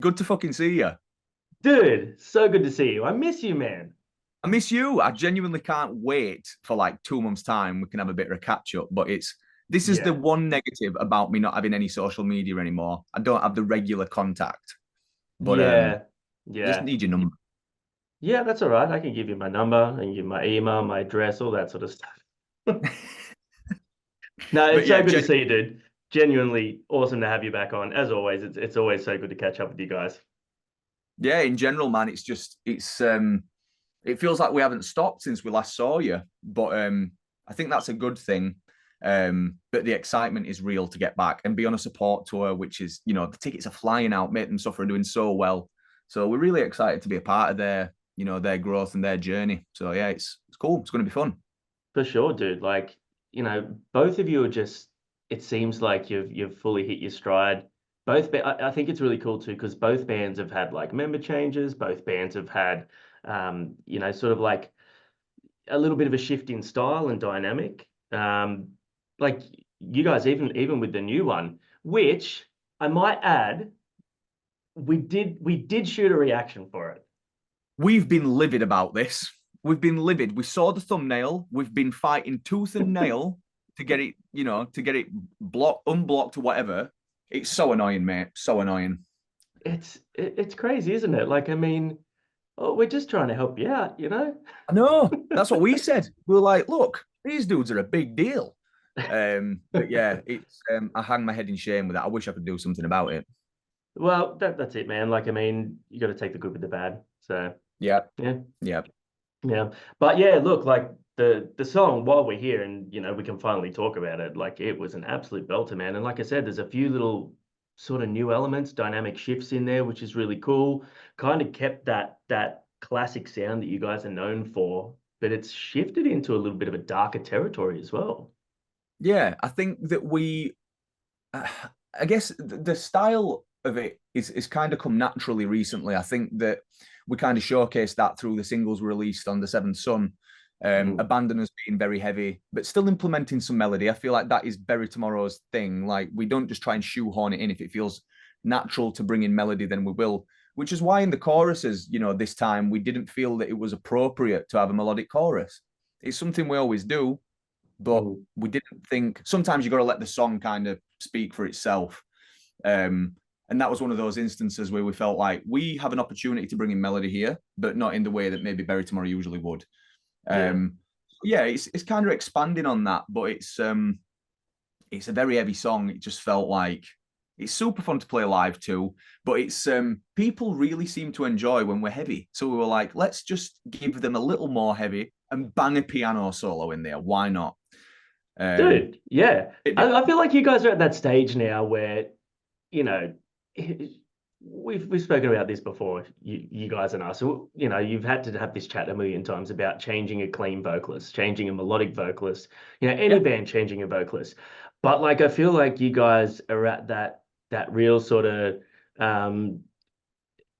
Good to fucking see you. Dude, so good to see you. I miss you, man. I miss you. I genuinely can't wait for like 2 months' time. We can have a bit of a catch up. But this is the Yeah. one negative about me not having any social media anymore. I don't have the regular contact. But Yeah. I just Yeah. need your number. Yeah, that's all right. I can give you my number, I can give you my email, my address, all that sort of stuff. No, But it's so yeah, good to see you, dude. Genuinely awesome to have you back on. As always, it's always so good to catch up with you guys. yeah. In general, man, it feels like we haven't stopped since we last saw you. But I think that's a good thing. But the excitement is real to get back and be on a support tour, which is, the tickets are flying out, mate, and stuff are doing so well. So we're really excited to be a part of their growth and their journey. So yeah, it's cool. It's going to be fun. For sure, dude. Both of you are just, it seems like you've fully hit your stride. I think it's really cool too, because both bands have had like member changes, both bands have had sort of like a little bit of a shift in style and dynamic. Like you guys, even with the new one, which I might add, we did shoot a reaction for it. We've been livid about this. We've been livid. We saw the thumbnail. We've been fighting tooth and nail to get it, unblocked or whatever. It's so annoying, mate. So annoying. It's crazy, isn't it? Like, I mean, oh, we're just trying to help you out, you know? I know. That's what we said. We were like, look, these dudes are a big deal. But yeah, it's I hang my head in shame with that. I wish I could do something about it. Well, that's it, man. Like, I mean, you got to take the good with the bad. So, Yeah, yeah, yeah. yeah. But yeah, look, like the song while we're here and we can finally talk about it, like it was an absolute belter, man. And like I said, there's a few little sort of new elements, dynamic shifts in there, which is really cool. Kind of kept that classic sound that you guys are known for, but it's shifted into a little bit of a darker territory as well. Yeah, I think that uh, I guess the style of it is kind of come naturally recently. I think that we kind of showcased that through the singles released on the Seventh Son. Mm. Abandon has been very heavy, but still implementing some melody. I feel like that is Bury Tomorrow's thing. Like we don't just try and shoehorn it in. If it feels natural to bring in melody, then we will. Which is why in the choruses, this time we didn't feel that it was appropriate to have a melodic chorus. It's something we always do, but Mm. we didn't think sometimes you got to let the song kind of speak for itself. Um, and that was one of those instances where we felt like we have an opportunity to bring in melody here, but not in the way that maybe Bury Tomorrow usually would. Yeah. Yeah, it's kind of expanding on that, but it's a very heavy song. It just felt like it's super fun to play live too, but it's people really seem to enjoy when we're heavy. So we were like, let's just give them a little more heavy and bang a piano solo in there. Why not? Um, Dude, yeah. it, I feel like you guys are at that stage now where, you know, we've spoken about this before, you guys and us. So, you've had to have this chat a million times about changing a clean vocalist, changing a melodic vocalist, any yeah, band changing a vocalist. But like I feel like you guys are at that real sort of um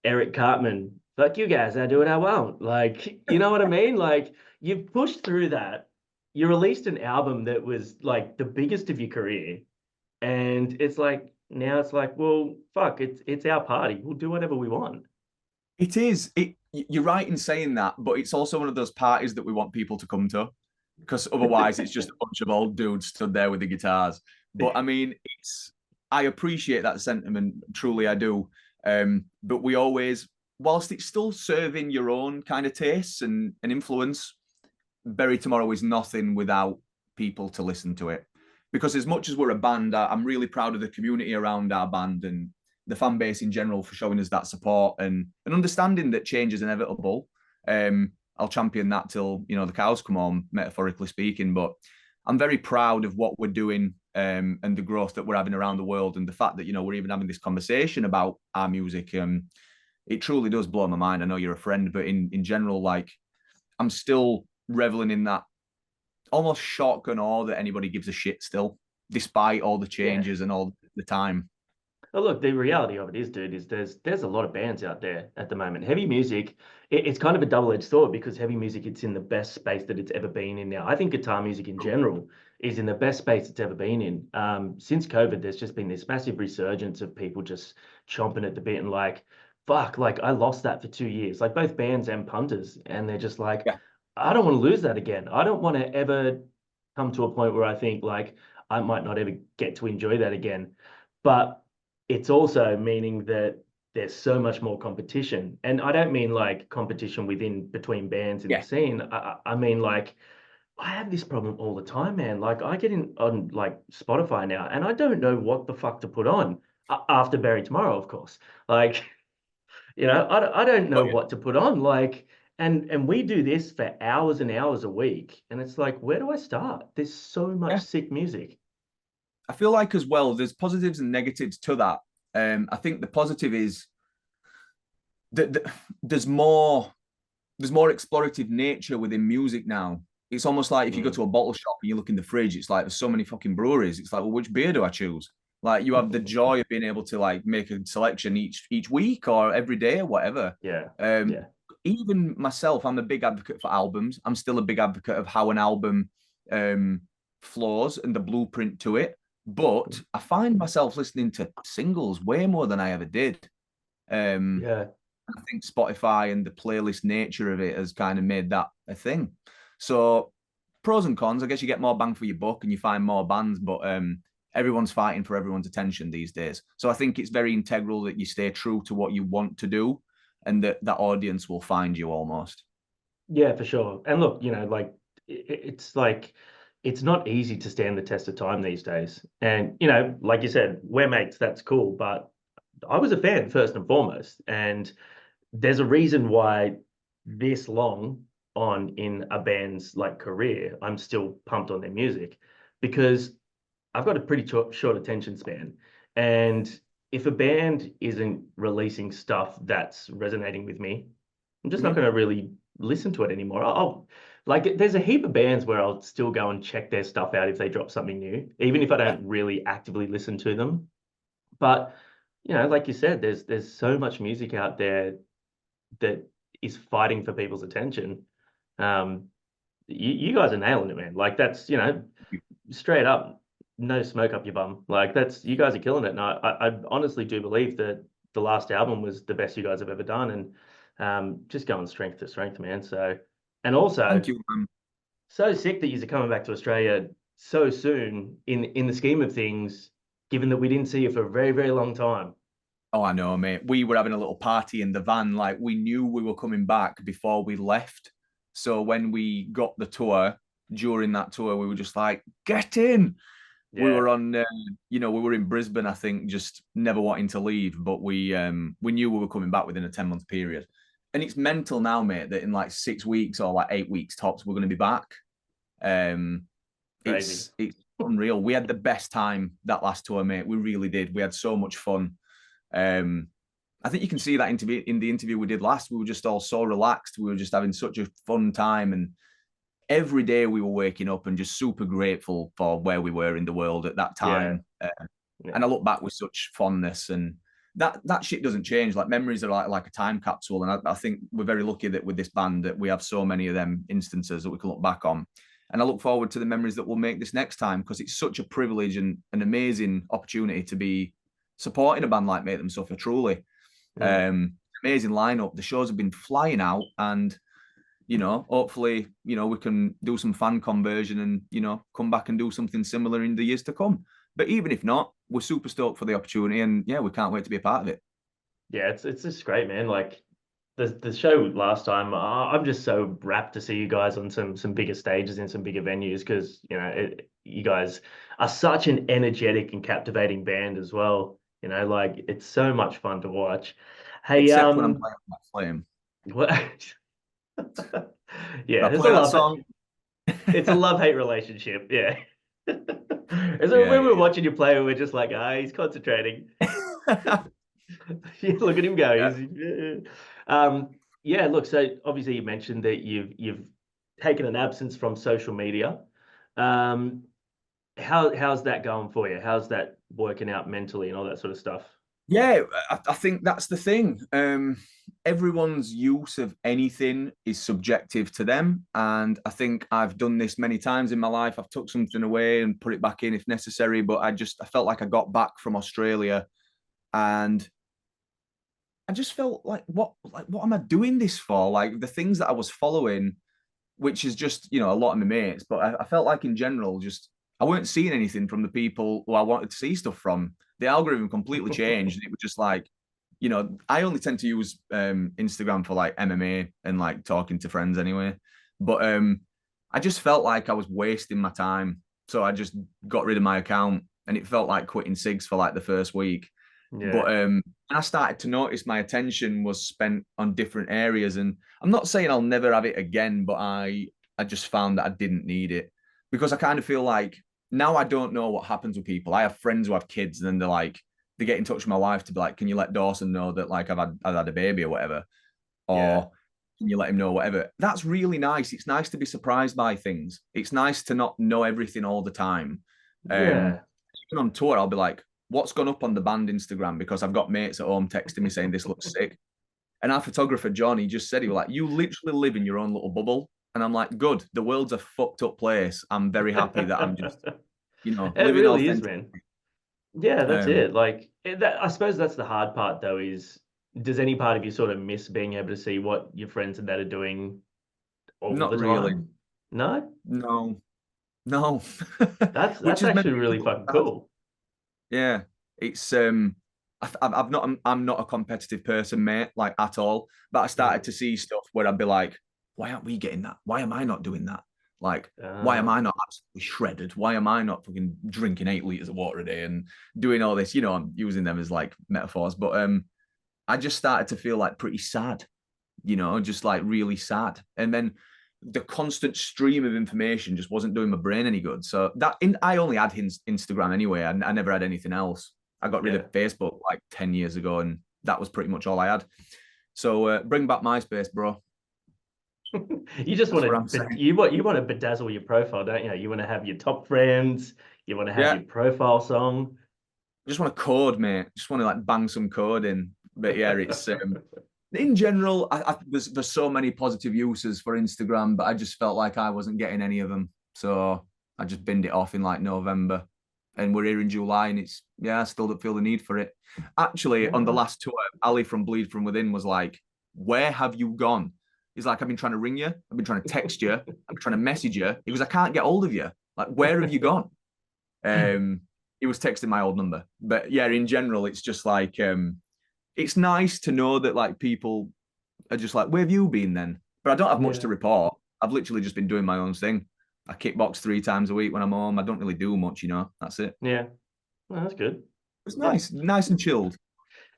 Eric Cartman, like you guys, I do what I want. Like, you know what I mean? Like you've pushed through that. You released an album that was like the biggest of your career. And it's like now it's like, well, fuck, it's our party. We'll do whatever we want. it is. You're right in saying that, but it's also one of those parties that we want people to come to, because otherwise it's just a bunch of old dudes stood there with the guitars. But I mean, it's I appreciate that sentiment, truly I do. But we always, whilst it's still serving your own kind of tastes and influence, Bury Tomorrow is nothing without people to listen to it. Because as much as we're a band, I'm really proud of the community around our band and the fan base in general for showing us that support and understanding that change is inevitable. I'll champion that till the cows come home, metaphorically speaking. But I'm very proud of what we're doing and the growth that we're having around the world, and the fact that we're even having this conversation about our music. It truly does blow my mind. I know you're a friend, but in general, like I'm still reveling in that almost shock and awe that anybody gives a shit still, despite all the Yeah. changes and all the time. Well, look, the reality of it is, dude, is there's a lot of bands out there at the moment. Heavy music, it's kind of a double-edged sword because heavy music, it's in the best space that it's ever been in now. I think guitar music in general is in the best space it's ever been in. Since COVID, there's just been this massive resurgence of people just chomping at the bit and like, fuck, like I lost that for 2 years, like both bands and punters, and they're just like, Yeah, I don't want to lose that again. I don't want to ever come to a point where I think like I might not ever get to enjoy that again. But it's also meaning that there's so much more competition. And I don't mean like competition within between bands in the yeah, scene. I mean like I have this problem all the time, man. Like I get in on like Spotify now and I don't know what the fuck to put on after Barry Tomorrow, of course. Like, I don't know got you. what to put on. Like, and we do this for hours and hours a week. And it's like, where do I start? There's so much Yeah, sick music. I feel like as well, there's positives and negatives to that. I think the positive is that there's more explorative nature within music now. It's almost like if you go Mm. to a bottle shop and you look in the fridge, it's like there's so many fucking breweries. It's like, well, which beer do I choose? Like you have the joy of being able to like make a selection each week or every day or whatever. Yeah. Um, Yeah. Even myself, I'm a big advocate for albums. I'm still a big advocate of how an album um, flows and the blueprint to it. But I find myself listening to singles way more than I ever did. Um, Yeah. I think Spotify and the playlist nature of it has kind of made that a thing. So pros and cons. I guess you get more bang for your buck and you find more bands, but everyone's fighting for everyone's attention these days. So I think it's very integral that you stay true to what you want to do, and that audience will find you almost. Yeah, for sure. And look, like it's like it's not easy to stand the test of time these days. And like you said, we're mates, that's cool. But I was a fan first and foremost. And there's a reason why this long on in a band's like career, I'm still pumped on their music because I've got a pretty short attention span. And if a band isn't releasing stuff that's resonating with me, I'm just not Mm-hmm. going to really listen to it anymore. I'll like there's a heap of bands where I'll still go and check their stuff out if they drop something new, even if I Yeah, don't really actively listen to them. But like you said, there's so much music out there that is fighting for people's attention. Um, you guys are nailing it, man. Like that's straight up, no smoke up your bum. Like that's you guys are killing it. And I honestly do believe that the last album was the best you guys have ever done, and just going strength to strength, man. So, and also thank you. so sick that you're coming back to Australia so soon in the scheme of things, given that we didn't see you for a very, very long time. Oh, I know, mate. We were having a little party in the van. Like we knew we were coming back before we left. So when we got the tour, during that tour, we were just like, get in. We Yeah, were on, we were in Brisbane, I think, just never wanting to leave. But we knew we were coming back within a 10-month period. And it's mental now, mate, that in like 6 weeks or like 8 weeks tops, we're going to be back. Um, crazy. it's unreal. We had the best time that last tour, mate. We really did. We had so much fun. Um, I think you can see that interview in the interview we did last. We were just all so relaxed. We were just having such a fun time, and every day we were waking up and just super grateful for where we were in the world at that Yeah, time. And yeah, I look back with such fondness, and that shit doesn't change. Like memories are like a time capsule, and I think we're very lucky that with this band that we have so many of them instances that we can look back on. And I look forward to the memories that we'll make this next time because it's such a privilege and an amazing opportunity to be supporting a band like Make Them Suffer. Truly, mm, amazing lineup. The shows have been flying out, and hopefully, we can do some fan conversion and come back and do something similar in the years to come. But even if not, we're super stoked for the opportunity, and yeah, we can't wait to be a part of it. yeah. It's just great, man. Like the show last time, I'm just so rapt to see you guys on some bigger stages in some bigger venues because you guys are such an energetic and captivating band as well. Like it's so much fun to watch. Hey, Except when I'm playing on that flame. what? When Yeah, I there's a play that love. song, It's a love-hate relationship. Yeah. And so yeah, when we're yeah, watching you play, we're just like, he's concentrating. yeah. Yeah, look at him go. Yeah. Yeah. Look. So obviously, you mentioned that you've taken an absence from social media. Um, how's that going for you? How's that working out mentally and all that sort of stuff? Yeah, I think that's the thing. Everyone's use of anything is subjective to them. And I think I've done this many times in my life. I've took something away and put it back in if necessary. But I felt like I got back from Australia and I just felt like what am I doing this for? Like the things that I was following, which is just, a lot of my mates, but I felt like in general, just I weren't seeing anything from the people who I wanted to see stuff from. The algorithm completely changed. And it was just like, I only tend to use Instagram for like MMA and like talking to friends anyway. But I just felt like I was wasting my time. So I just got rid of my account and it felt like quitting SIGs for like the first week. Yeah. But and I started to notice my attention was spent on different areas. And I'm not saying I'll never have it again, but I just found that I didn't need it because I kind of feel like now I don't know what happens with people. I have friends who have kids, and then they get in touch with my wife to be like, "Can you let Dawson know that like I've had a baby or whatever?" Yeah. Or can you let him know whatever? That's really nice. It's nice to be surprised by things. It's nice to not know everything all the time. Yeah. Even on tour, I'll be like, what's gone up on the band Instagram? Because I've got mates at home texting me saying this looks sick. And our photographer, John, he just said, he was like, you literally live in your own little bubble. And I'm like, good. The world's a fucked up place. I'm very happy that I'm just, It living really is, authentic. man. Yeah, that's Um, it. Like that, I suppose that's the hard part though, is does any part of you sort of miss being able to see what your friends and that are doing all Not the really. time? No? No, no. That's Which that's has meant actually me a really little fucking sad. cool. Yeah. It's I'm not a competitive person, mate, like at all. But I started Mm. to see stuff where I'd be like, why aren't we getting that? Why am I not doing that? Like, why am Ah, I not absolutely shredded? Why am I not fucking drinking 8 liters of water a day and doing all this? I'm using them as like metaphors, but I just started to feel like pretty sad, just like really sad. And then the constant stream of information just wasn't doing my brain any good. So I only had Instagram anyway. I never had anything else. I got rid yeah. of Facebook like 10 years ago, and that was pretty much all I had. So bring back MySpace, bro. You just That's want what to, I'm but saying. you want to bedazzle your profile, don't you? You want to have your top friends. You want to have Yeah, your profile song. just want to code, mate. Just want to like bang some code in. But yeah, it's in general, there's so many positive uses for Instagram, but I just felt like I wasn't getting any of them. So I just binned it off in like November. And we're here in July, and I still don't feel the need for it. Actually, Yeah, on the nice. last tour, Ali from Bleed From Within was like, where have you gone? He's like, I've been trying to ring you. I've been trying to text you. I've been trying to message you. He goes, I can't get hold of you. Like, where have you gone? Um, he was texting my old number. But yeah, in general, it's just like, it's nice to know that like people are just like, where have you been then? But I don't have much to Yeah, report. I've literally just been doing my own thing. I kickbox 3 times a week when I'm home. I don't really do much, That's it. yeah. No, that's good. It's Yeah. nice and chilled.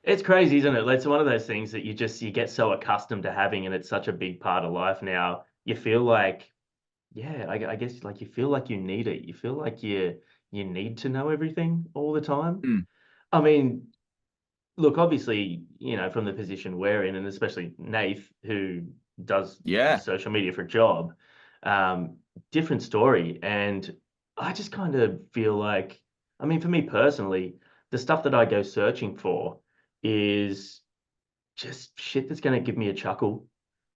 It's crazy, isn't it? It's one of those things that you get so accustomed to having, and it's such a big part of life now. You feel like, yeah, I guess like you feel like you need it. You feel like you need to know everything all the time. Mm. I mean, look, obviously, from the position we're in, and especially Nath, who does Yeah, social media for a job, um, different story. And I just kind of feel like, I mean, for me personally, the stuff that I go searching for is just shit that's going to give me a chuckle.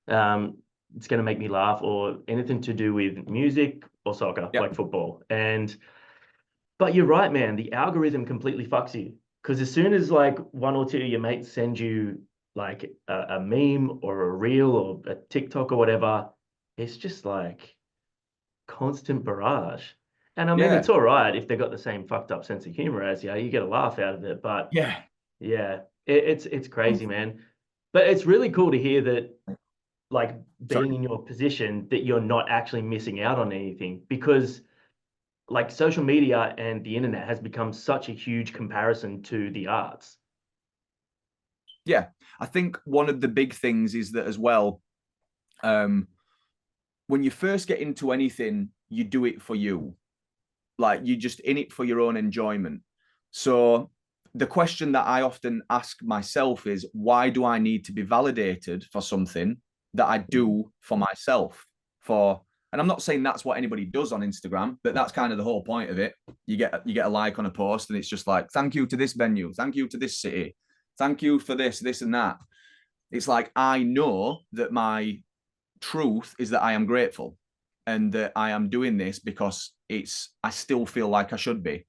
Um, it's going to make me laugh, or anything to do with music or soccer, yeah, like football. But you're right, man. The algorithm completely fucks you because as soon as like one or two of your mates send you like a meme or a reel or a TikTok or whatever, it's just like constant barrage. And I mean, yeah, it's all right if they got the same fucked up sense of humor as you. You get a laugh out of it. But yeah. yeah, it's crazy, man. But it's really cool to hear that, like being Sorry. in your position, that you're not actually missing out on anything because like social media and the internet has become such a huge comparison to the arts. Yeah, I think one of the big things is that as well. Um, when you first get into anything, you do it for you. Like you just in it for your own enjoyment. So the question that I often ask myself is, why do I need to be validated for something that I Mhm. do for myself? And I'm not saying that's what anybody does on Instagram, but that's kind of the whole point of it. You get a like on a post, and it's just like, thank you to this venue, thank you to this city. thank you for this, this and that. It's like, I know that my truth is that I am grateful and that I am doing this because I still feel like I should be.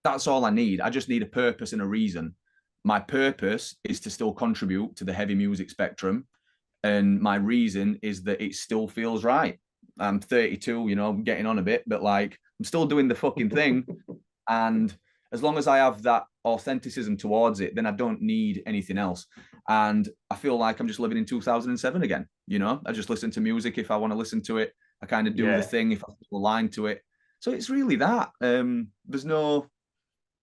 That's all I need. I just need a purpose and a reason. My purpose is to still contribute to the heavy music spectrum. And my reason is that it still feels right. I'm 32, you know, I'm getting on a bit, but like I'm still doing the fucking thing. And as long as I have that authenticism towards it, then I don't need anything else. And I feel like I'm just living in 2007 again. You know, I just listen to music if I want to listen to it. I kind of do the thing if I feel aligned to it. So it's really that. There's no,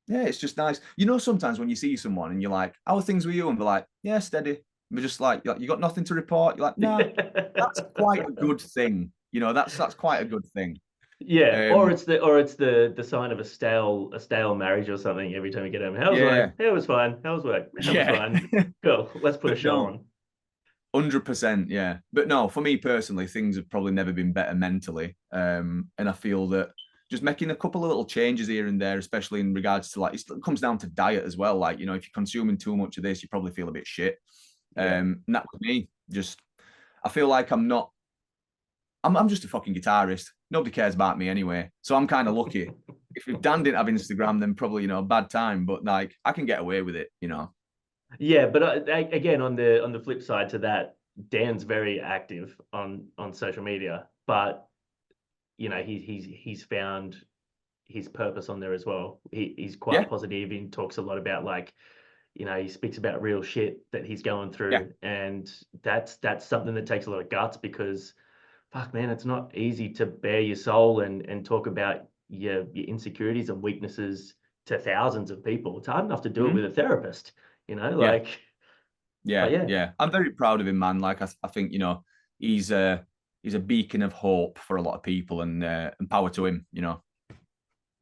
yeah, it's just nice. You know, sometimes when you see someone and you're like, how are things with you? And they're like, yeah, steady. We're just like, you got nothing to report. You're like, nah, that's quite a good thing. You know, that's quite a good thing. Yeah, or it's the sign of a stale marriage or something. Every time you get home, how's work? It was fine. How's work? It was fine. Cool. Let's put a show on. 100%, yeah. But no, for me personally, things have probably never been better mentally. And I feel that just making a couple of little changes here and there, especially in regards to like, it comes down to diet as well. Like, you know, if you're consuming too much of this, you probably feel a bit shit. And that was me. Just, I feel like I'm just a fucking guitarist. Nobody cares about me anyway. So I'm kind of lucky. If Dan didn't have Instagram, then probably, you know, bad time. But like, I can get away with it, you know. Yeah, but again, on the flip side to that, Dan's very active on social media, but you know, he's found his purpose on there as well. He's quite positive and talks a lot about like, you know, he speaks about real shit that he's going through, and that's something that takes a lot of guts because, fuck man, it's not easy to bare your soul and talk about your insecurities and weaknesses to thousands of people. It's hard enough to do it with a therapist, you know, like. Yeah. I'm very proud of him, man. Like I think, you know, he's a beacon of hope for a lot of people, and power to him, you know.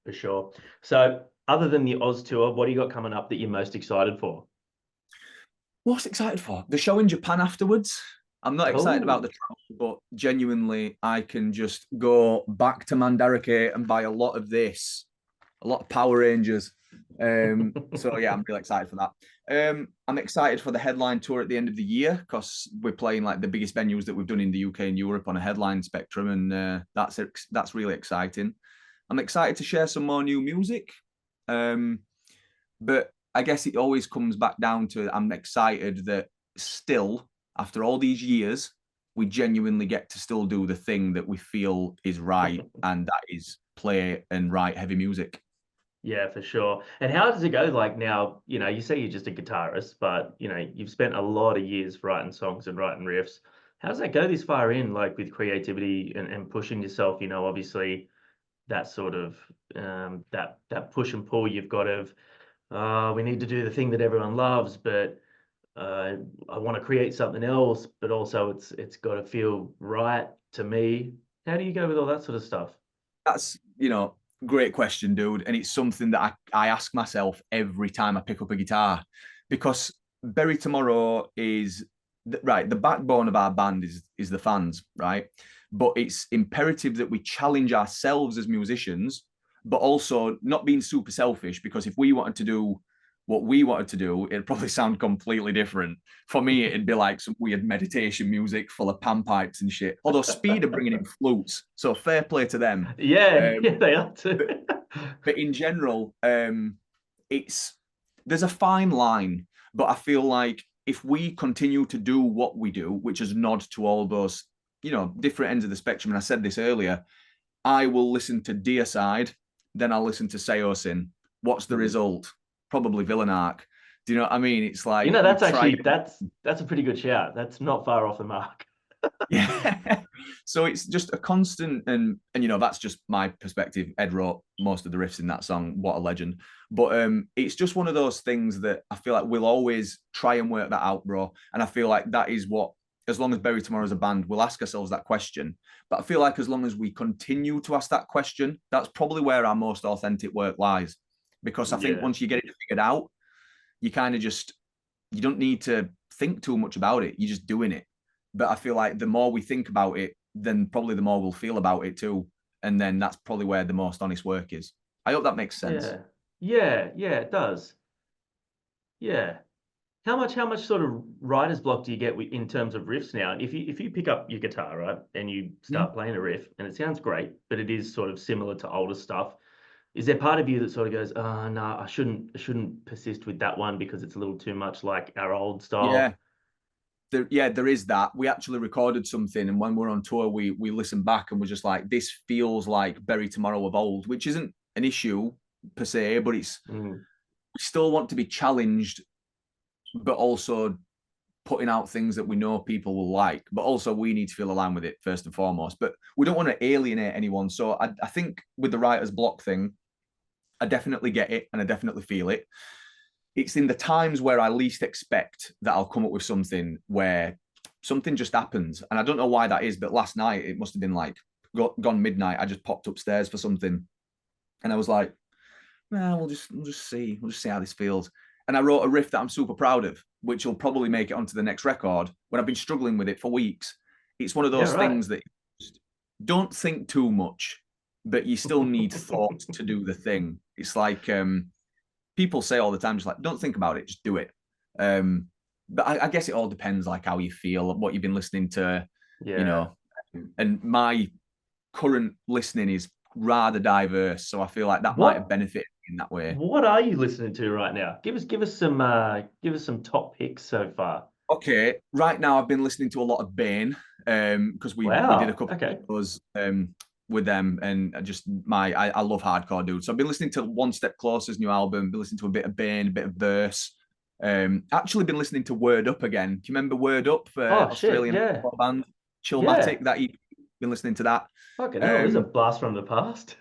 For sure. So other than the Oz tour, what do you got coming up that you're most excited for? What's excited for? The show in Japan afterwards. I'm not excited about the travel, but genuinely, I can just go back to Mandarake and buy a lot of this, a lot of Power Rangers. So yeah, I'm really excited for that. I'm excited for the headline tour at the end of the year because we're playing like the biggest venues that we've done in the UK and Europe on a headline spectrum, and that's really exciting. I'm excited to share some more new music, but I guess it always comes back down to I'm excited that still, after all these years, we genuinely get to still do the thing that we feel is right, and that is play and write heavy music. Yeah, for sure. And how does it go? Like now, you know, you say you're just a guitarist, but you know, you've spent a lot of years writing songs and writing riffs. How does that go this far in, like with creativity and pushing yourself? You know, obviously that sort of that push and pull you've got of we need to do the thing that everyone loves, but I want to create something else, but also it's got to feel right to me. How do you go with all that sort of stuff? That's, you know, great question, dude. And it's something that I ask myself every time I pick up a guitar, because Bury Tomorrow is right. The backbone of our band is the fans, right? But it's imperative that we challenge ourselves as musicians, but also not being super selfish, because if we wanted to do what we wanted to do, it'd probably sound completely different. For me, it'd be like some weird meditation music full of pan pipes and shit. Although Speed are bringing in flutes, so fair play to them. Yeah, they are too. But in general, there's a fine line. But I feel like if we continue to do what we do, which is nod to all those, you know, different ends of the spectrum, and I said this earlier, I will listen to Deicide, then I'll listen to Seosin. What's the result? Probably Villain Arc. Do you know what I mean? It's like, you know, that's a pretty good shout. That's not far off the mark. Yeah. So it's just a constant, and you know, that's just my perspective. Ed wrote most of the riffs in that song. What a legend. But it's just one of those things that I feel like we'll always try and work that out, bro. And I feel like that is what, as long as Bury Tomorrow as a band, we'll ask ourselves that question. But I feel like as long as we continue to ask that question, that's probably where our most authentic work lies. Because I think once you get it figured out, you kind of just, you don't need to think too much about it. You're just doing it. But I feel like the more we think about it, then probably the more we'll feel about it too. And then that's probably where the most honest work is. I hope that makes sense. Yeah, it does. Yeah. how much sort of writer's block do you get in terms of riffs now? If you pick up your guitar, right, and you start playing a riff and it sounds great, but it is sort of similar to older stuff, is there part of you that sort of goes, oh no, I shouldn't persist with that one because it's a little too much like our old style? There is that. We actually recorded something, and when we're on tour, we listen back and we're just like, this feels like Bury Tomorrow of old, which isn't an issue per se, but it's we still want to be challenged, but also putting out things that we know people will like, but also we need to feel aligned with it first and foremost. But we don't want to alienate anyone. So I think with the writer's block thing, I definitely get it and I definitely feel it. It's in the times where I least expect that I'll come up with something where something just happens. And I don't know why that is, but last night it must have been like gone midnight. I just popped upstairs for something and I was like, nah, we'll just see how this feels. And I wrote a riff that I'm super proud of, which will probably make it onto the next record when I've been struggling with it for weeks. It's one of those things that just don't think too much, but you still need thought to do the thing. It's like people say all the time, just like, don't think about it, just do it. But I guess it all depends, like how you feel, what you've been listening to, you know. And my current listening is rather diverse, so I feel like that might have benefited in that way. What are you listening to right now? Give us some top picks so far. Okay, right now I've been listening to a lot of Bane, because we did a couple of those with them, and I love hardcore, dude. So I've been listening to One Step Closer's new album, been listening to a bit of Bane, a bit of Verse. Actually been listening to Word Up again. Do you remember Word Up, Australian band Chillmatic? That you've been listening to that. Fucking hell, this is a blast from the past.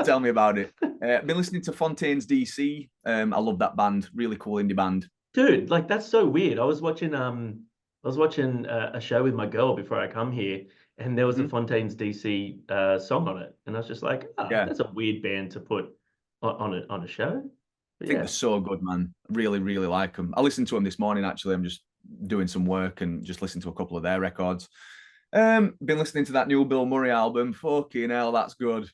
Tell me about it. I've been listening to Fontaine's DC. I love that band, really cool indie band. Dude, like that's so weird. I was watching a show with my girl before I come here, and there was a Fontaine's DC song on it, and I was just like, that's a weird band to put on a show. But I think they're so good, man. Really, really like them. I listened to them this morning. Actually, I'm just doing some work and just listened to a couple of their records. Been listening to that new Bill Murray album. Fucking hell, that's good.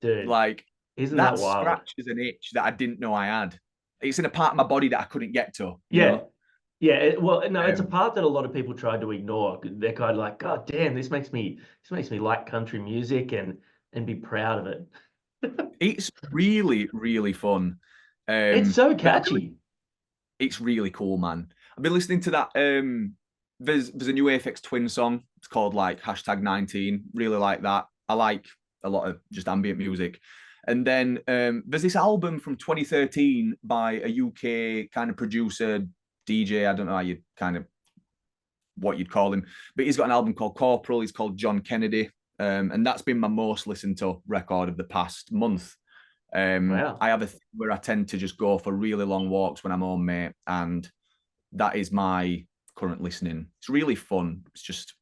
Dude, like, isn't that wild? Scratches an itch that I didn't know I had. It's in a part of my body that I couldn't get to. You know? It's a part that a lot of people tried to ignore. They're kind of like, God damn, this makes me like country music and be proud of it. It's really, really fun. It's so catchy. It's really cool, man. I've been listening to that. There's a new Aphex Twin song. It's called like #19. Really like that. I like a lot of just ambient music. And then there's this album from 2013 by a UK kind of producer, DJ. I don't know what you'd call him, but he's got an album called Corporal. He's called John Kennedy. And that's been my most listened to record of the past month. Wow. I have a thing where I tend to just go for really long walks when I'm home, mate. And that is my current listening. It's really fun. It's just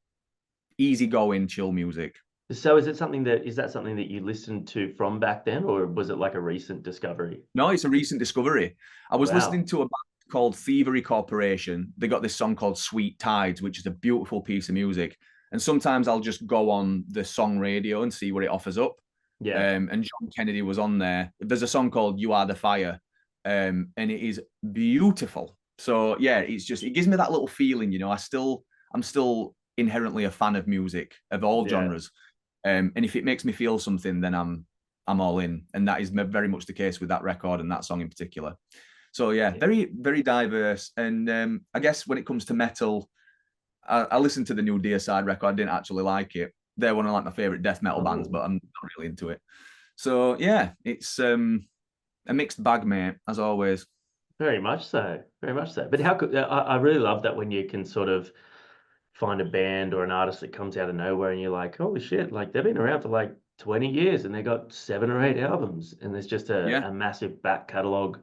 easygoing, chill music. So is that something that you listened to from back then, or was it like a recent discovery? No, it's a recent discovery. I was listening to a band called Thievery Corporation. They got this song called Sweet Tides, which is a beautiful piece of music. And sometimes I'll just go on the song radio and see what it offers up. Yeah. And John Kennedy was on there. There's a song called You Are the Fire. And it is beautiful. So yeah, it gives me that little feeling, you know. I'm still inherently a fan of music of all genres. And if it makes me feel something, then I'm all in. And that is very much the case with that record and that song in particular. So yeah, very, very diverse. And I guess when it comes to metal, I listened to the new Deicide record. I didn't actually like it. They're one of like my favorite death metal bands, but I'm not really into it. So yeah, it's a mixed bag, mate, as always. Very much so. Very much so. But I really love that when you can sort of find a band or an artist that comes out of nowhere and you're like, holy shit, like they've been around for like 20 years and they got 7 or 8 albums and there's just a massive back catalogue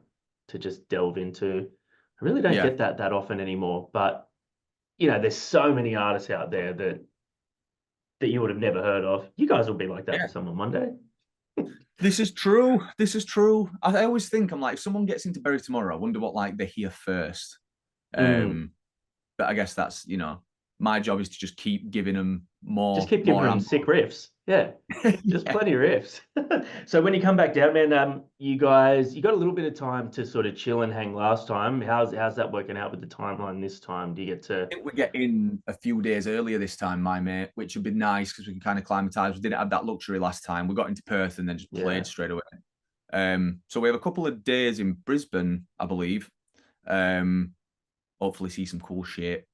to just delve into. I really don't get that often anymore, but you know, there's so many artists out there that you would have never heard of. You guys will be like that for someone one day. This is true. I always think, I'm like, if someone gets into Bury Tomorrow, I wonder what like they hear first. But I guess that's, you know, my job is to just keep giving them Just more keep giving them ammo. sick riffs. Yeah, just Yeah. plenty of riffs. So when you come back down, man, you guys, you got a little bit of time to sort of chill and hang last time. How's that working out with the timeline this time? Do you get to? I think we're getting a few days earlier this time, my mate, which would be nice because we can kind of climatise. We didn't have that luxury last time. We got into Perth and then just Yeah, played straight away. So we have a couple of days in Brisbane, I believe. Um, Hopefully see some cool shit.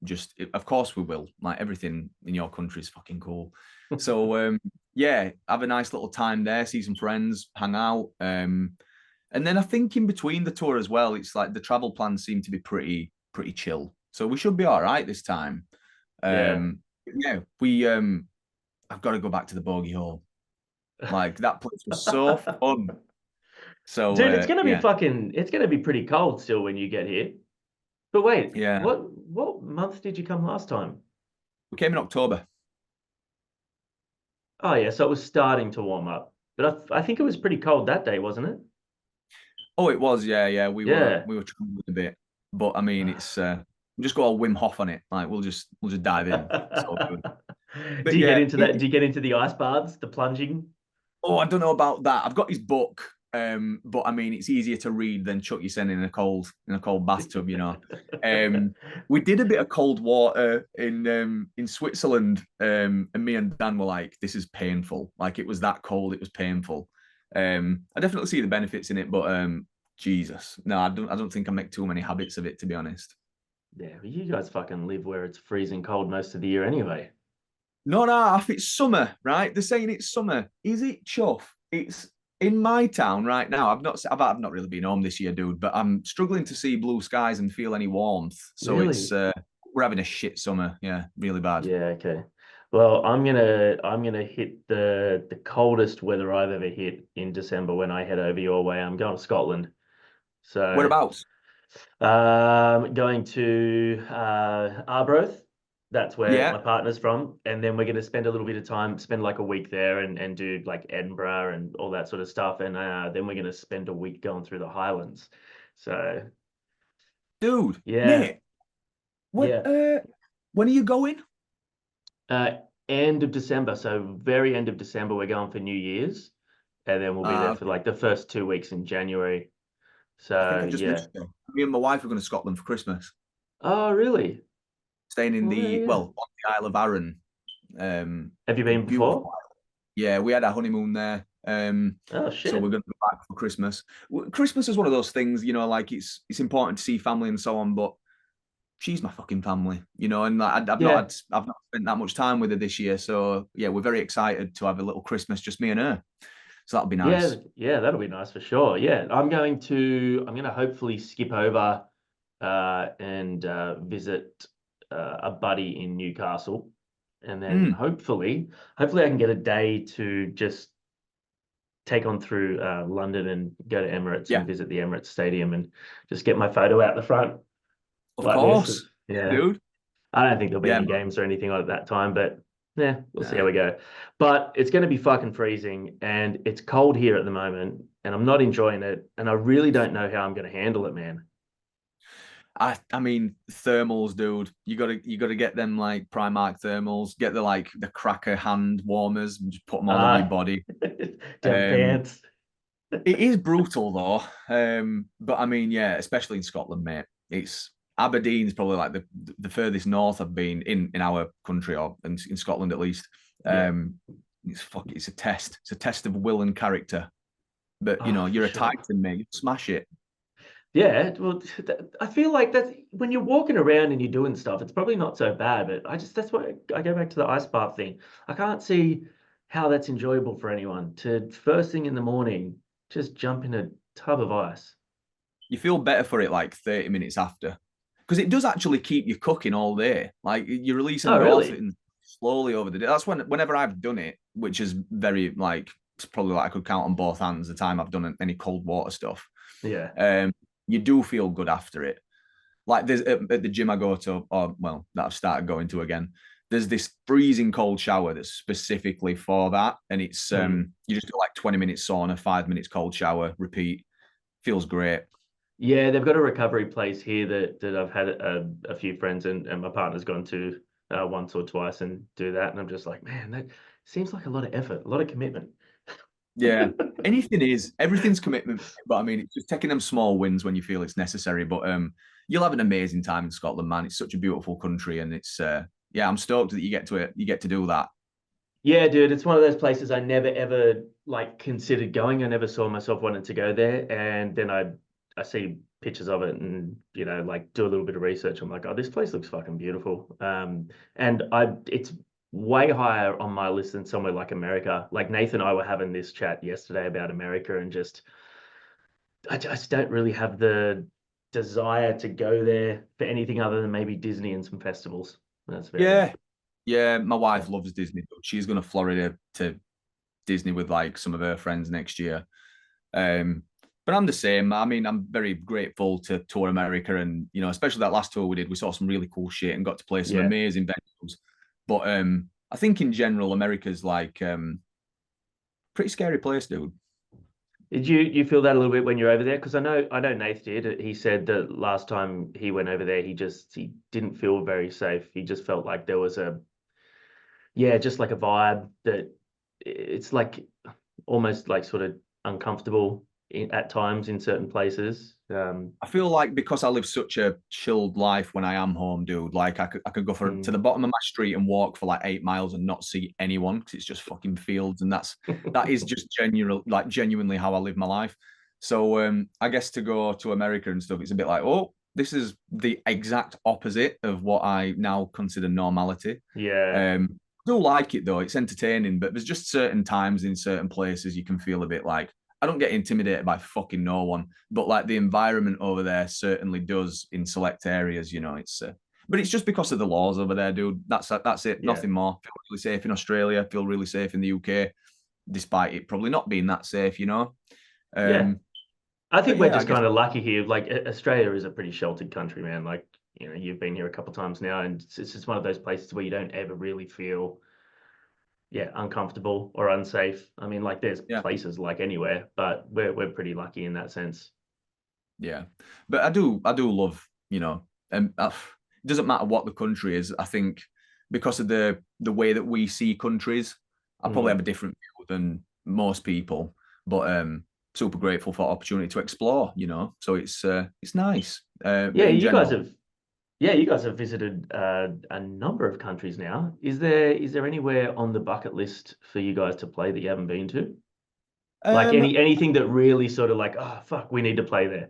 Of course we will. Like everything in your country is fucking cool. So yeah, have a nice little time there, see some friends, hang out. And then I think in between the tour as well, it's like the travel plans seem to be pretty chill. So we should be all right this time. yeah. Yeah, we I've got to go back to the bogey hole. Like that place was so fun. So Dude, it's gonna be yeah, fucking. It's gonna be pretty cold still when you get here. But wait, yeah. what month did you come last time? We came in October. Oh yeah, so it was starting to warm up. But I think it was pretty cold that day, wasn't it? Oh, it was, yeah. We were Yeah. we were traveling a bit, but I mean, it's we just go all Wim Hof on it. Like we'll just dive in. It's all good. Do But you get yeah, into that? Do you get into the ice baths, the plunging? oh, I don't know about that. I've got his book, but I mean, it's easier to read than chuck your son in a cold bathtub. We did a bit of cold water in Switzerland, and me and Dan were like, "This is painful." Like it was that cold, it was painful. I definitely see the benefits in it, but Jesus, no, I don't think I make too many habits of it, to be honest. Yeah, but you guys fucking live where it's freezing cold most of the year anyway. No, if it's summer, right? They're saying it's summer. Is it chuff? It's in my town right now. I've not really been home this year, dude, but I'm struggling to see blue skies and feel any warmth. So it's Really? we're having a shit summer. Yeah, really bad. Yeah, okay. Well, I'm gonna hit the coldest weather I've ever hit in December when I head over your way. I'm going to Scotland. So Whereabouts? going to Arbroath. That's where Yeah, my partner's from. And then we're going to spend a little bit of time, spend like a week there and do like Edinburgh and all that sort of stuff. And then we're going to spend a week going through the Highlands. So dude, yeah, mate. When yeah. when are you going? Uh, End of December. So very end of December, we're going for New Year's. And then we'll be there for Okay. like the first 2 weeks in January. I think So I've just yeah. missed you. Me and my wife are going to Scotland for Christmas, Oh, really? staying in Oh, the yeah. well on the Isle of Arran. Have you A been beautiful. before? Yeah, we had our honeymoon there. Oh, So we're shit. going to go back for Christmas. Christmas is one of those things, like it's important to see family and so on, but she's my fucking family, and like, Yeah. I've not spent that much time with her this year. So yeah, we're very excited to have a little Christmas, just me and her. So that'll be Yeah, nice. yeah, that'll be nice for sure. Yeah, I'm gonna hopefully skip over and visit a buddy in Newcastle, and then Mm, hopefully I can get a day to just take on through London and go to Emirates yeah, and visit the Emirates Stadium and just get my photo out the front of like this. course. Yeah, Yeah, dude. I don't think there'll be Yeah, any man. games or anything like that time, but yeah, we'll see how Nah. we go. But it's going to be fucking freezing and it's cold here at the moment and I'm not enjoying it. And I really don't know how I'm going to handle it, man. I mean thermals, dude. You gotta get them like Primark thermals. Get the cracker hand warmers and just put them all over your Uh, body. Down Um, pants. It is brutal though. But I mean, yeah, especially in Scotland, mate. It's Aberdeen's probably like the furthest north I've been in our country or in Scotland at least. Yeah. Um, it's a test. It's a test of will and character. But Oh, for you're a sure. Titan, mate. You smash it. Yeah, well, I feel like that when you're walking around and you're doing stuff, it's probably not so bad, but that's why I go back to the ice bath thing. I can't see how that's enjoyable for anyone to first thing in the morning just jump in a tub of ice. You feel better for it like 30 minutes after. Because it does actually keep you cooking all day. Like you release Oh, really? endorphin slowly over the day. That's whenever I've done it, which is very like it's probably like I could count on both hands the time I've done any cold water stuff. Yeah. Um, you do feel good after it. Like there's at the gym I go to, or well, that I've started going to again. There's this freezing cold shower that's specifically for that, and it's Hmm. you just do like 20 minutes sauna, 5 minutes cold shower, repeat. Feels great. Yeah, they've got a recovery place here that I've had a few friends and my partner's gone to once or twice and do that, and I'm just like, man, that seems like a lot of effort, a lot of commitment. Yeah. Everything's commitment. But I mean, it's just taking them small wins when you feel it's necessary. But you'll have an amazing time in Scotland, man. It's such a beautiful country, and it's yeah, I'm stoked that you get to it. You get to do that. Yeah, dude, it's one of those places I never ever like considered going. I never saw myself wanting to go there, and then I see pictures of it, and like do a little bit of research. I'm like, oh, this place looks fucking beautiful. And it's way higher on my list than somewhere like America. Like Nathan and I were having this chat yesterday about America, and I just don't really have the desire to go there for anything other than maybe Disney and some festivals. That's about it. Yeah, yeah. My wife loves Disney. She's going to Florida to Disney with like some of her friends next year. Um, but I'm the same. I mean, I'm very grateful to tour America, and especially that last tour we did, we saw some really cool shit and got to play some Yeah. amazing venues. But I think in general, America's like pretty scary place, dude. Did you feel that a little bit when you're over there? Because I know Nath did. He said that last time he went over there, he didn't feel very safe. He just felt like there was just like a vibe that it's like almost like sort of uncomfortable at times in certain places. I feel like because I live such a chilled life when I am home, dude, like I could go to the bottom of my street and walk for like 8 miles and not see anyone because it's just fucking fields, and that is just genuinely how I live my life. So I guess to go to America and stuff, it's a bit like, oh, this is the exact opposite of what I now consider normality. Yeah. I do like it though; it's entertaining, but there's just certain times in certain places you can feel a bit like I don't get intimidated by fucking no one, but like the environment over there certainly does in select areas. But it's just because of the laws over there, dude. That's it. Yeah. Nothing more. Feel really safe in Australia. Feel really safe in the UK, despite it probably not being that safe. Yeah. Um, I but think we're yeah, I just guess kind of lucky here. Like Australia is a pretty sheltered country, man. Like, you've been here a couple of times now, and it's just one of those places where you don't ever really feel, uncomfortable or unsafe. I mean, like there's yeah, places like anywhere, but we're pretty lucky in that sense. yeah. But I do love and it doesn't matter what the country is. I think because of the way that we see countries, I probably have Mm. a different view than most people. But super grateful for opportunity to explore. So it's nice. Yeah, But in general, you guys have visited a number of countries now. Is there anywhere on the bucket list for you guys to play that you haven't been to? Like um, anything that really sort of like, oh fuck, we need to play there.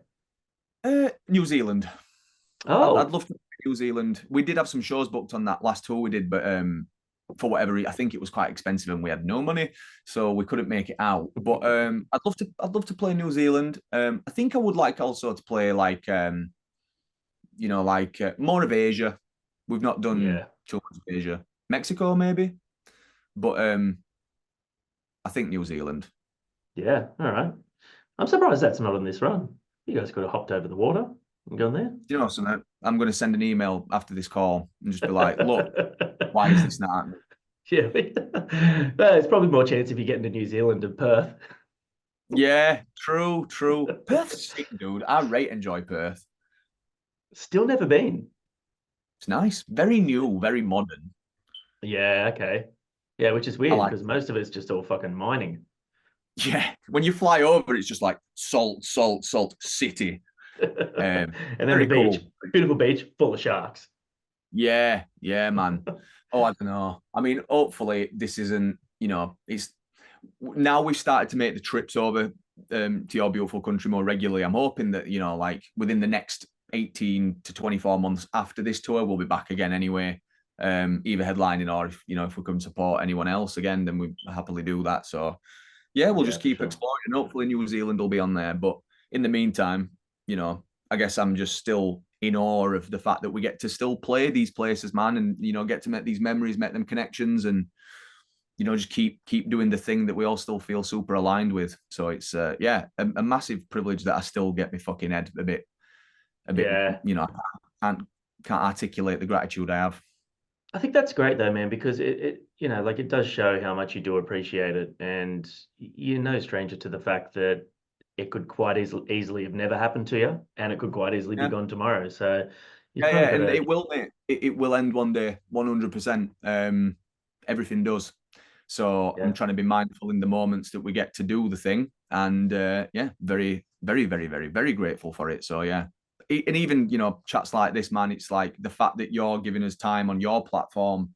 New Zealand. I'd Oh, love to play New Zealand. We did have some shows booked on that last tour we did, but for whatever reason, I think it was quite expensive and we had no money, so we couldn't make it out. But I'd love to play New Zealand. I think I would like also to play like more of Asia. We've not done yeah. too much of Asia. Mexico maybe, but I think New Zealand. Yeah, all right. I'm surprised that's not on this run. You guys could have hopped over the water and gone Something? I'm going to send an email after this call and just be like, look, why is there. this not happening? Yeah. Well, it's probably more chance if you get into New Zealand and Perth. Yeah, true, true. Perth's sick, dude. I rate enjoy Perth. Still never been. It's nice, very new, very modern. Yeah, okay. Yeah, which is I weird like because most of it's just all fucking mining. it. Yeah, when you fly over, it's just like salt, salt, salt, city. And then the Very beach, cool. beautiful beach full of sharks. Yeah, yeah, man. Oh, I don't know. I mean, hopefully this isn't, it's now we've started to make the trips over to your beautiful country more regularly. I'm hoping that, like within the next 18 to 24 months after this tour, we'll be back again anyway. Either headlining or if we can support anyone else again, then we happily do that. So yeah, we'll Yeah, just for keep sure. exploring. And hopefully New Zealand will be on there. But in the meantime, I guess I'm just still in awe of the fact that we get to still play these places, man, and get to make these memories, make them connections, and just keep doing the thing that we all still feel super aligned with. So it's a massive privilege that I still get my fucking head a bit. Yeah. Can't articulate the gratitude I have. I think that's great though, man, because like it does show how much you do appreciate it. And you're no stranger to the fact that it could quite easily have never happened to you and it could quite easily be Yeah, gone tomorrow. So You Yeah, kind of yeah, got and to. it will, mate. It will end one day, 100%. Everything does. So I'm Yeah. trying to be mindful in the moments that we get to do the thing, and yeah, very, very, very, very, very grateful for it. So yeah, and even chats like this, man. It's like the fact that you're giving us time on your platform,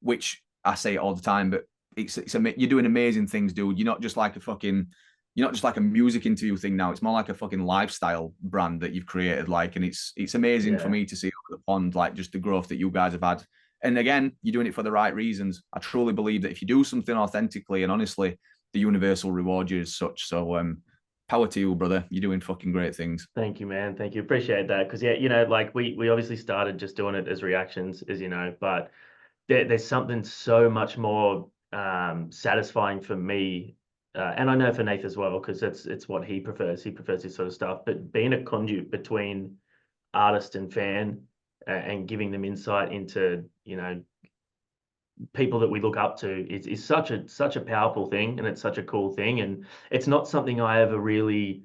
which I say it all the time, but you're doing amazing things, dude. You're not just like a music interview thing now. It's more like a fucking lifestyle brand that you've created. Like, and it's amazing for Yeah. me to see over the pond, like just the growth that you guys have had. And again, you're doing it for the right reasons. I truly believe that if you do something authentically and honestly, the universe will reward you as such. So, power to you, brother. You're doing fucking great things. Thank you, man. Thank you. Appreciate that. Because yeah, like we obviously started just doing it as reactions, as you know, but there's something so much more satisfying for me, and I know for Nath as well, because it's what he prefers. He prefers this sort of stuff. But being a conduit between artist and fan, and giving them insight into people that we look up to is such a powerful thing, and it's such a cool thing, and it's not something I ever really,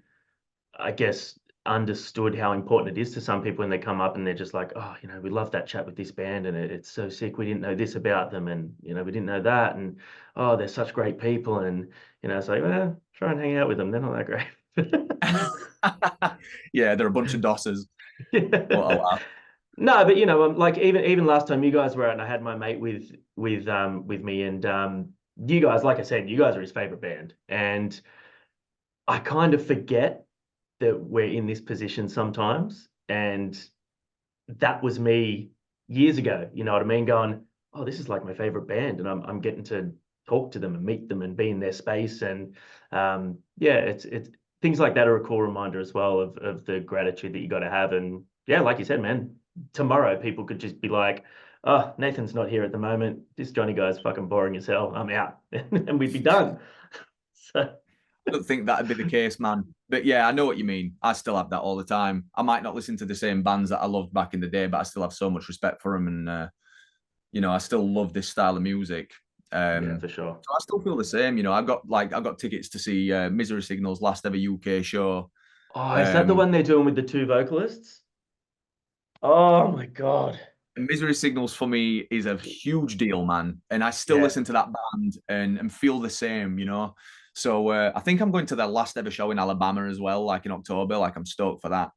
I guess, understood how important it is to some people when they come up and they're just like, oh, we love that chat with this band, and it's so sick. We didn't know this about them, and we didn't know that, and oh, they're such great people, and it's like, well, try and hang out with them. They're not that great. Yeah, they're a bunch of dossers. What a Yeah. laugh. No, but like even last time you guys were out, and I had my mate with me, and you guys, like I said, you guys are his favorite band, and I kind of forget that we're in this position sometimes, and that was me years ago. You know what I mean? Going, oh, this is like my favorite band, and I'm getting to talk to them and meet them and be in their space, and yeah, it's things like that are a cool reminder as well of the gratitude that you got to have, and yeah, like you said, man, tomorrow people could just be like, oh, Nathan's not here at the moment. This Johnny guy's fucking boring as hell. I'm out, and we'd be done. So I don't think that'd be the case, man. But yeah, I know what you mean. I still have that all the time. I might not listen to the same bands that I loved back in the day, but I still have so much respect for them, and I still love this style of music. yeah, for sure. So I still feel the same. I got tickets to see Misery Signal's last ever UK show. Oh, is that the Um, one they're doing with the two vocalists? Oh my God. Misery Signals for me is a huge deal, man. And I still Yeah. listen to that band and feel the same. So I think I'm going to their last ever show in Alabama as well, like in October. Like I'm stoked for that.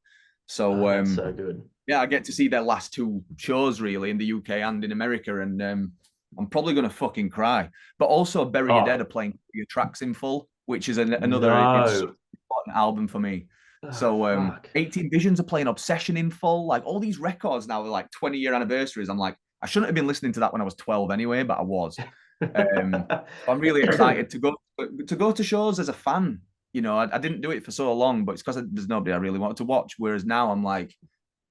So Oh, that's so good. yeah, I get to see their last two shows really in the UK and in America, and I'm probably gonna fucking cry. But also, Bury Your Dead Oh, are playing your tracks in full, which is another it's such no. an important album for me. Oh, So fuck. 18 Visions are playing Obsession in full. Like all these records now, they're like 20-year anniversaries. I'm like, I shouldn't have been listening to that when I was 12 anyway, but I was. So I'm really excited to go to shows as a fan. I didn't do it for so long, but it's because there's nobody I really wanted to watch. Whereas now I'm like,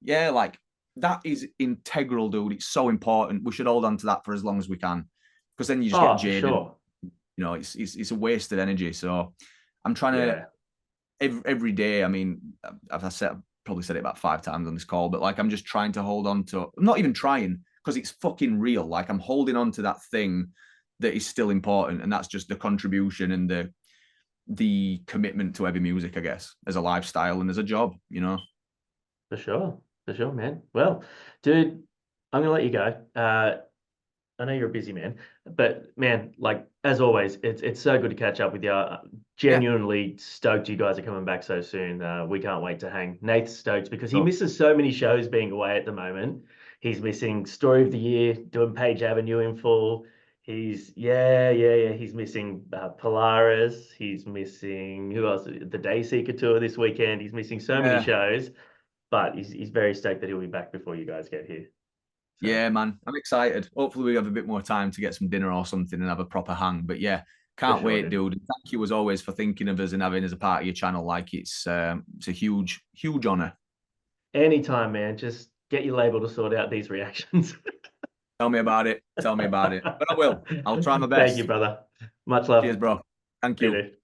yeah, like that is integral, dude. It's so important. We should hold on to that for as long as we can, because then you just get Oh, for jaded. sure. It's a wasted energy. So I'm trying to Yeah. every day. I mean, I've probably said it about 5 times on this call, but like I'm just trying to hold on to. I'm not even trying because it's fucking real. Like I'm holding on to that thing that is still important, and that's just the contribution and the commitment to heavy music, I guess, as a lifestyle and as a job. For sure. For sure, man. Well, dude, I'm gonna let you go. I know you're a busy man, but man, like as always, it's so good to catch up with you. Yeah. Genuinely stoked you guys are coming back so soon. We can't wait to hang. Nate's stoked because he So misses so many shows being away at the moment. He's missing Story of the Year, doing Page Avenue in full. He's yeah. He's missing Polaris. He's missing who else? The Dayseeker tour this weekend. He's missing so many yeah. shows, but he's very stoked that he'll be back before you guys get here. So Yeah, man. I'm excited. Hopefully we have a bit more time to get some dinner or something and have a proper hang. But yeah, for can't sure, wait, dude. dude. And thank you as always for thinking of us and having us a part of your channel. Like it's a huge, huge honor. Anytime, man. Just get your label to sort out these reactions. Tell me about it. Tell me about it. But I will. I'll try my Thank you, best. brother. Much Cheers, love. bro. Thank See you, you. dude.